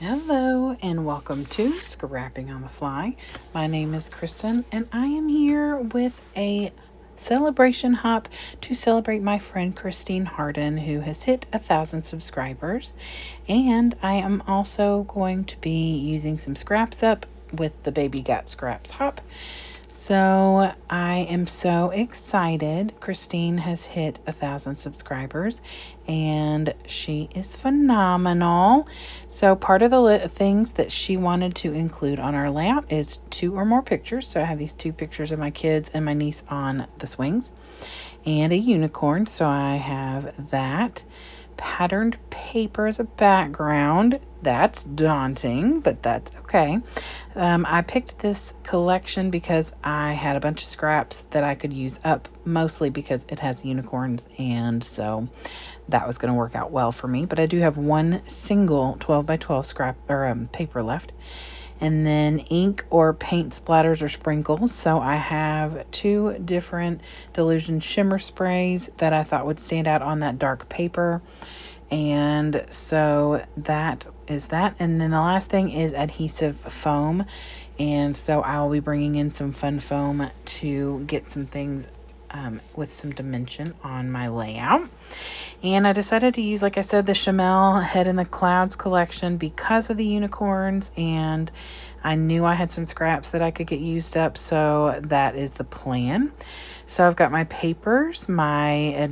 Hello and welcome to Scrapping on the Fly. My name is Kristen and I am here with a celebration hop to celebrate my friend Christine Harden, who has hit 1,000 subscribers. And I am also going to be using some scraps up with the Baby Got Scraps hop. So I am so excited. Christine has hit 1,000 subscribers and she is phenomenal. So part of the things that she wanted to include on our layout is 2 or more pictures. So I have these 2 pictures of my kids and my niece on the swings and a unicorn. So I have that. Patterned paper as a background. That's daunting, but that's okay. I picked this collection because I had a bunch of scraps that I could use up, mostly because it has unicorns, and so that was going to work out well for me. But I do have one single 12 by 12 scrap or paper left. And then ink or paint splatters or sprinkles. So I have 2 different Delusion shimmer sprays that I thought would stand out on that dark paper. And so that is that. And then the last thing is adhesive foam. And so I will be bringing in some fun foam to get some things with some dimension on my layout. And I decided to use, like I said, the Chamel Head in the Clouds collection because of the unicorns, and I knew I had some scraps that I could get used up, so that is the plan. So I've got my papers, my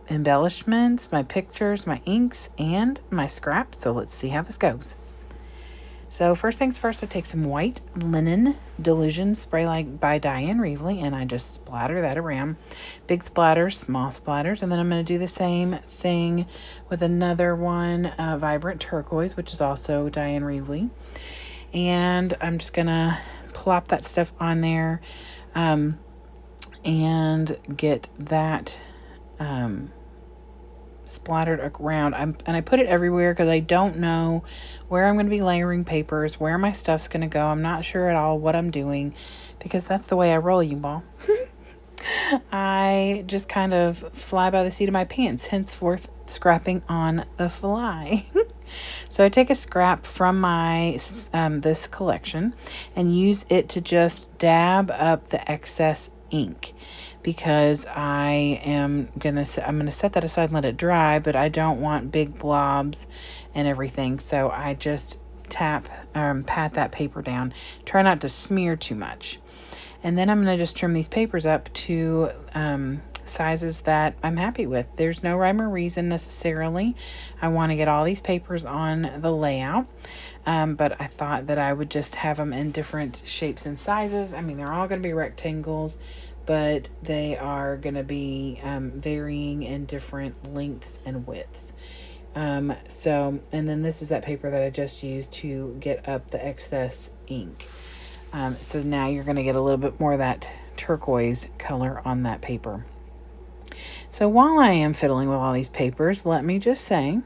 embellishments, my pictures, my inks, and my scraps. So let's see how this goes. So first things first, I take some white linen Delusion spray light by Diane Reevely, and I just splatter that around. Big splatters, small splatters, and then I'm going to do the same thing with another one, Vibrant Turquoise, which is also Diane Reevely. And I'm just going to plop that stuff on there and get that splattered around. And I put it everywhere because I don't know where I'm going to be layering papers, where my stuff's going to go. I'm not sure at all what I'm doing because that's the way I roll, you all. I just kind of fly by the seat of my pants, henceforth scrapping on the fly. So I take a scrap from my this collection and use it to just dab up the excess ink, because I'm gonna set that aside and let it dry, but I don't want big blobs and everything. So I just pat that paper down. Try not to smear too much. And then I'm going to just trim these papers up to sizes that I'm happy with. There's no rhyme or reason necessarily. I want to get all these papers on the layout, but I thought that I would just have them in different shapes and sizes. I mean, they're all going to be rectangles, but they are going to be varying in different lengths and widths. And then this is that paper that I just used to get up the excess ink. So now you're going to get a little bit more of that turquoise color on that paper. So while I am fiddling with all these papers, let me just say,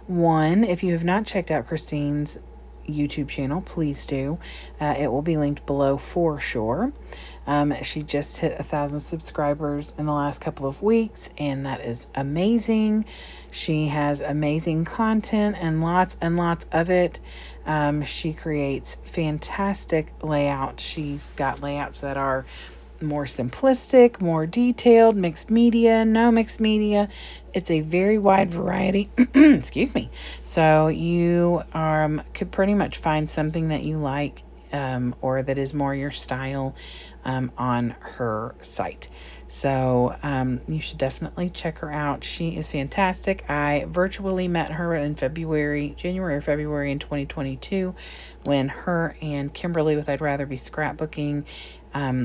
one, if you have not checked out Christine's YouTube channel, please do. It will be linked below for sure. She just hit 1,000 subscribers in the last couple of weeks, and that is amazing. She has amazing content and lots of it. She creates fantastic layouts. She's got layouts that are more simplistic, more detailed, mixed media, no mixed media. It's a very wide variety. Excuse me. So you could pretty much find something that you like or that is more your style on her site. So you should definitely check her out. She is fantastic. I virtually met her in January or February in 2022 when her and Kimberly with I'd Rather Be Scrapbooking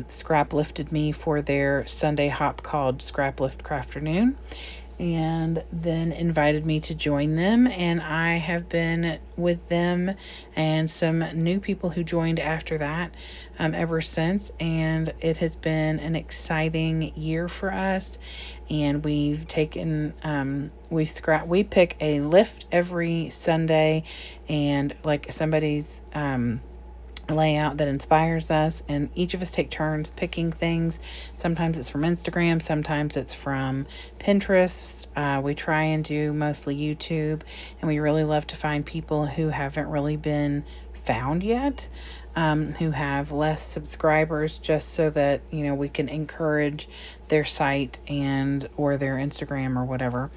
scrap lifted me for their Sunday hop called Scrap Lift Crafternoon, and then invited me to join them, and I have been with them and some new people who joined after that ever since, and it has been an exciting year for us. And we've taken we pick a lift every Sunday, and like somebody's layout that inspires us, and each of us take turns picking things. Sometimes it's from Instagram, sometimes it's from Pinterest. We try and do mostly YouTube, and we really love to find people who haven't really been found yet, who have less subscribers, just so that, you know, we can encourage their site and or their Instagram or whatever.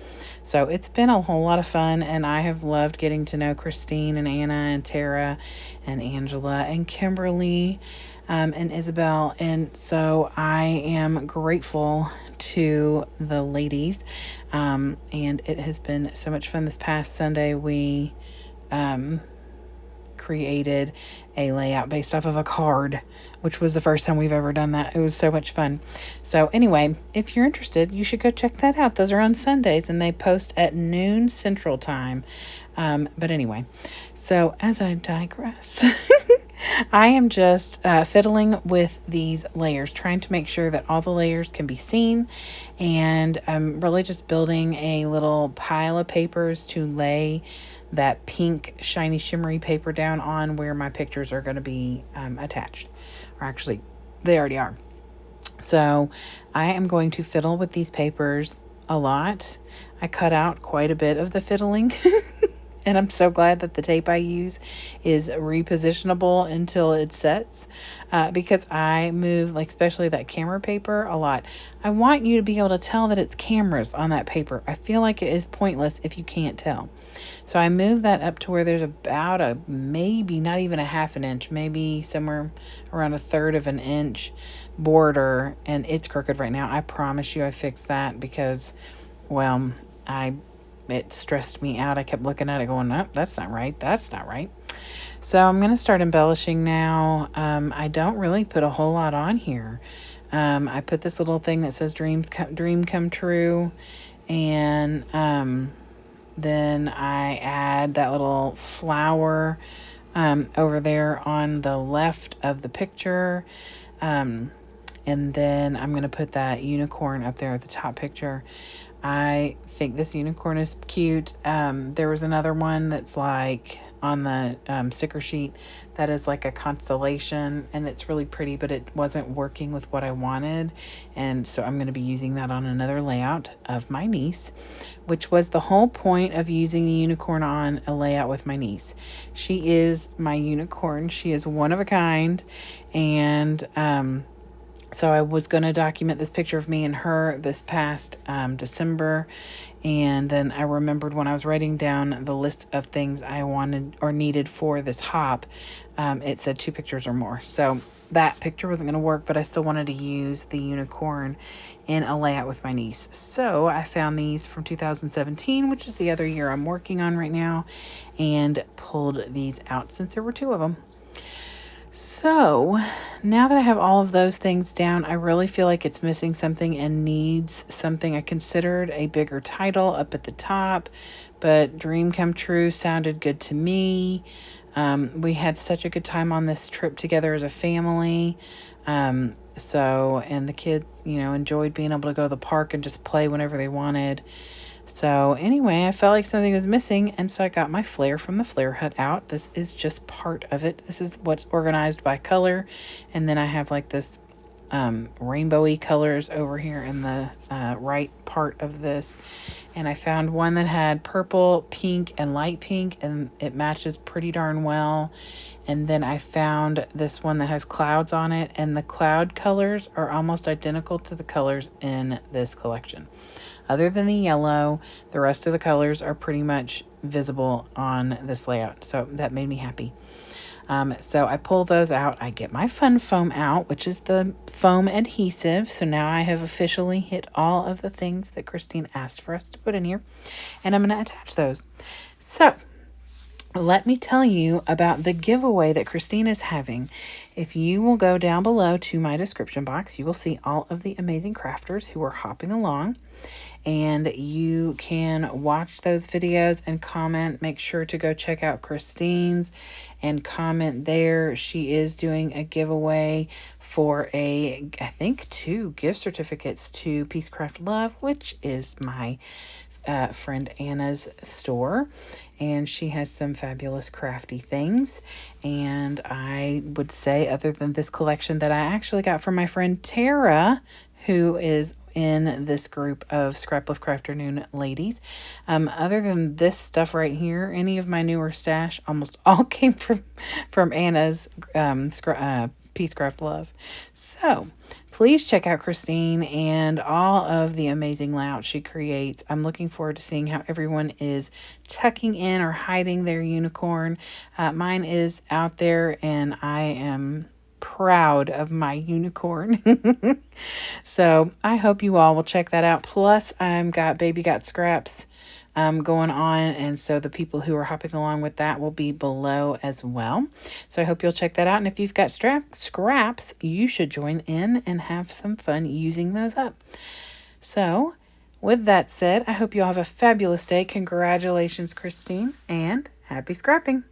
So it's been a whole lot of fun, and I have loved getting to know Christine and Anna and Tara and Angela and Kimberly, and Isabel. And so I am grateful to the ladies, and it has been so much fun. This past Sunday, we created a layout based off of a card, which was the first time we've ever done that. It was so much fun. So anyway, if you're interested, you should go check that out. Those are on Sundays, and they post at noon Central Time. But anyway, so as I digress, I am just fiddling with these layers, trying to make sure that all the layers can be seen, and I'm really just building a little pile of papers to lay that pink shiny shimmery paper down on, where my pictures are going to be attached, or actually they already are. So I am going to fiddle with these papers a lot. I cut out quite a bit of the fiddling and I'm so glad that the tape I use is repositionable until it sets, because I move, like, especially that camera paper, a lot. I want you to be able to tell that it's cameras on that paper. I feel like it is pointless if you can't tell. So I move that up to where there's about a, maybe not even a half an inch, maybe somewhere around a third of an inch border, and it's crooked right now. I promise you I fixed that because, well, it stressed me out. I kept looking at it going, oh, that's not right. That's not right. So I'm going to start embellishing now. I don't really put a whole lot on here. I put this little thing that says dream come true. And then I add that little flower over there on the left of the picture. And then I'm going to put that unicorn up there at the top picture. I think this unicorn is cute. There was another one that's like on the sticker sheet that is like a constellation, and it's really pretty, but it wasn't working with what I wanted. And so I'm going to be using that on another layout of my niece, which was the whole point of using the unicorn on a layout with my niece. She is my unicorn. She is one of a kind. And so I was going to document this picture of me and her this past December. And then I remembered when I was writing down the list of things I wanted or needed for this hop, it said 2 pictures or more. So that picture wasn't going to work, but I still wanted to use the unicorn in a layout with my niece. So I found these from 2017, which is the other year I'm working on right now, and pulled these out since there were 2 of them. So now that I have all of those things down, I really feel like it's missing something and needs something. I considered a bigger title up at the top, but Dream Come True sounded good to me. We had such a good time on this trip together as a family. And the kids, enjoyed being able to go to the park and just play whenever they wanted. So anyway, I felt like something was missing, and so I got my flare from the Flare Hut out. This is just part of it. This is what's organized by color, and then I have like this rainbowy colors over here in the right part of this. And I found one that had purple, pink, and light pink, and it matches pretty darn well. And then I found this one that has clouds on it, and the cloud colors are almost identical to the colors in this collection. Other than the yellow, the rest of the colors are pretty much visible on this layout. So that made me happy. So I pull those out. I get my Fun Foam out, which is the foam adhesive. So now I have officially hit all of the things that Christine asked for us to put in here. And I'm going to attach those. So let me tell you about the giveaway that Christine is having. If you will go down below to my description box, you will see all of the amazing crafters who are hopping along. And you can watch those videos and comment. Make sure to go check out Christine's and comment there. She is doing a giveaway for I think 2 gift certificates to Peace Craft Love, which is my friend Anna's store. and she has some fabulous crafty things. And I would say, other than this collection that I actually got from my friend Tara, who is in this group of Scraplift Crafternoon ladies. Other than this stuff right here, any of my newer stash almost all came from Anna's Peacecraft Love. So please check out Christine and all of the amazing layouts she creates. I'm looking forward to seeing how everyone is tucking in or hiding their unicorn. Mine is out there, and I am proud of my unicorn. So I hope you all will check that out. Plus, I'm got Baby Got Scraps going on, and so the people who are hopping along with that will be below as well. So I hope you'll check that out. And if you've got scraps, you should join in and have some fun using those up. So with that said, I hope you all have a fabulous day. Congratulations, Christine, and happy scrapping.